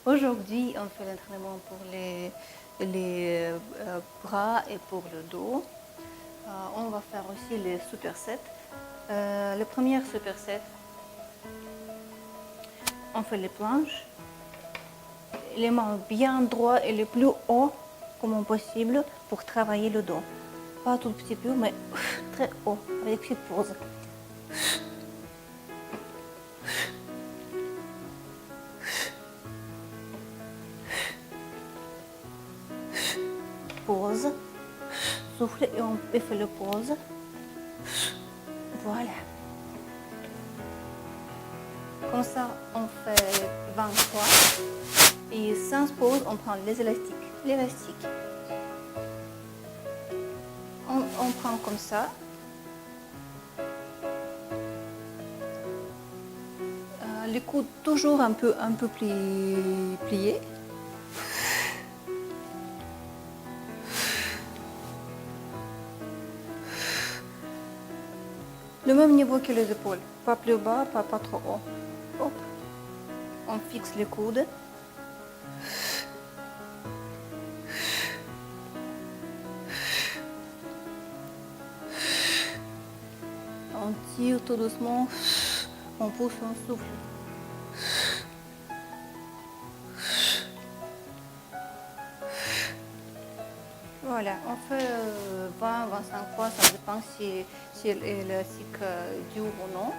Aujourd'hui, on fait l'entraînement pour les bras et pour le dos. On va faire aussi les supersets. Le premier superset, on fait les planches. Les mains bien droites et le plus haut comme possible pour travailler le dos. Pas tout petit peu, mais très haut, avec petite pause. Pause. Souffle et on fait le pause. Voilà. Comme ça, on fait 20 fois. Et sans pause, on prend les élastiques. L'élastique. On prend comme ça. Les coudes toujours un peu pliés. Le même niveau que les épaules. Pas plus bas, pas trop haut. Hop. On fixe les coudes. On tire tout doucement. On pousse, on souffle. Voilà, on fait 20-25 fois, ça dépend si l'élastique dure ou non.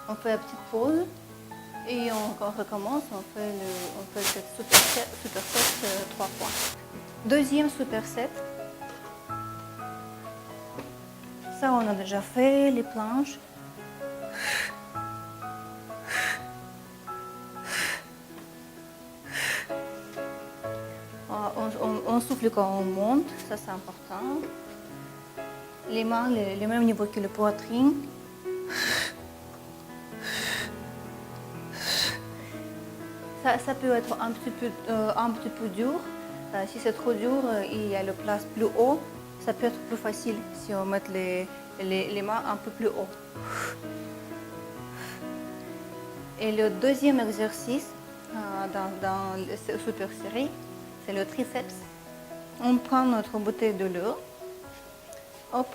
On fait une petite pause et on recommence, on fait cette superset 3 fois. Deuxième superset. Ça, on a déjà fait les planches. On souffle quand on monte, ça c'est important. Les mains, le même niveau que la poitrine. Ça peut être un petit peu dur. Si c'est trop dur, il y a la place plus haut. Ça peut être plus facile si on met les mains un peu plus haut. Et le deuxième exercice dans la super série, c'est le triceps. On prend notre bouteille de l'eau. Hop,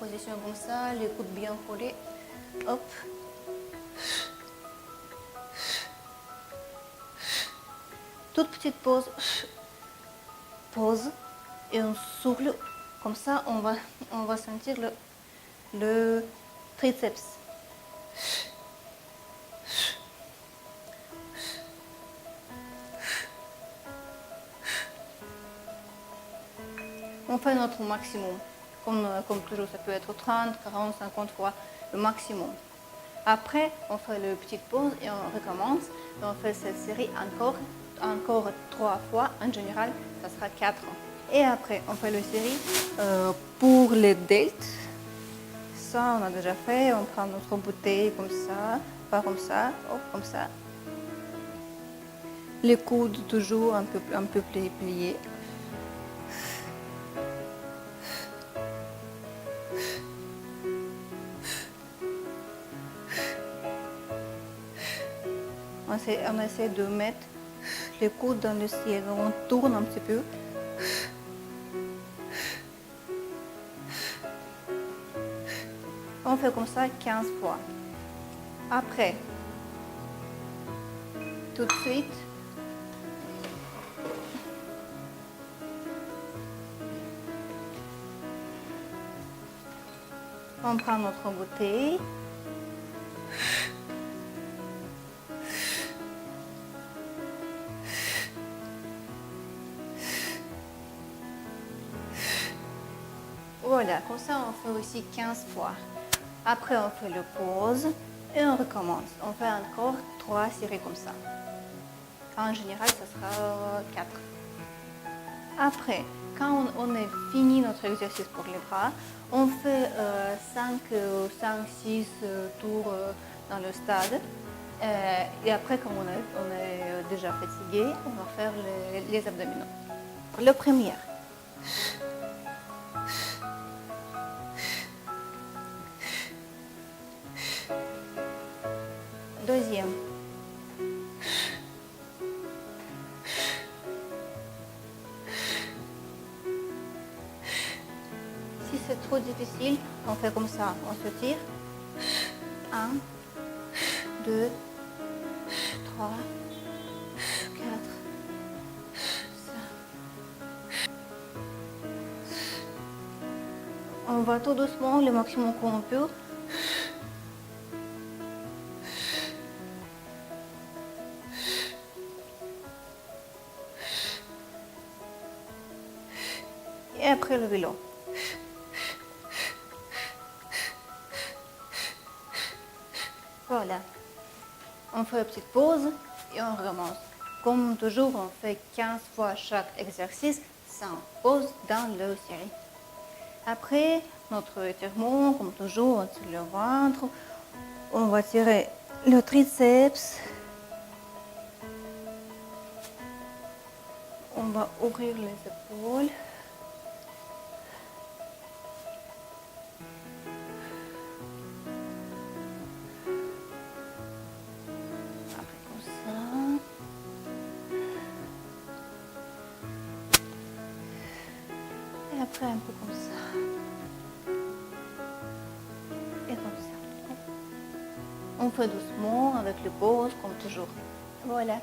position comme ça, les coudes bien collés. Hop. Toute petite pause. Pause. Et on souffle. Comme ça, on va sentir le triceps. On fait notre maximum. Comme toujours, ça peut être 30, 40, 50 fois le maximum. Après, on fait une petite pause et on recommence. Et on fait cette série encore 3 fois. En général, ça sera 4. Et après, on fait la série pour les delts. Ça, on a déjà fait. On prend notre bouteille comme ça, pas comme ça, hop, comme ça. Les coudes toujours un peu pliés. On essaie de mettre les coudes dans le ciel. On tourne un petit peu. On fait comme ça 15 fois. Après, tout de suite, on prend notre bouteille. Voilà, comme ça on fait aussi 15 fois. Après on fait le pause et on recommence. On fait encore 3 séries comme ça. En général, ça sera 4. Après, quand on a fini notre exercice pour les bras, on fait 5-6 tours dans le stade. Et après, quand on est déjà fatigué, on va faire les abdominaux. Le premier. Deuxième. c'est trop difficile, on fait comme ça. On se tire. 1, 2, 3, 4, 5. On va tout doucement, le maximum qu'on peut. Et après le vélo. Voilà. On fait une petite pause et on recommence. Comme toujours, on fait 15 fois chaque exercice sans pause dans la série. Après, notre étirement, comme toujours, on tire le ventre. On va tirer le triceps. On va ouvrir les épaules. Après, comme ça. Et après, un peu comme ça. Et comme ça. On fait doucement avec le pause, comme toujours. Voilà.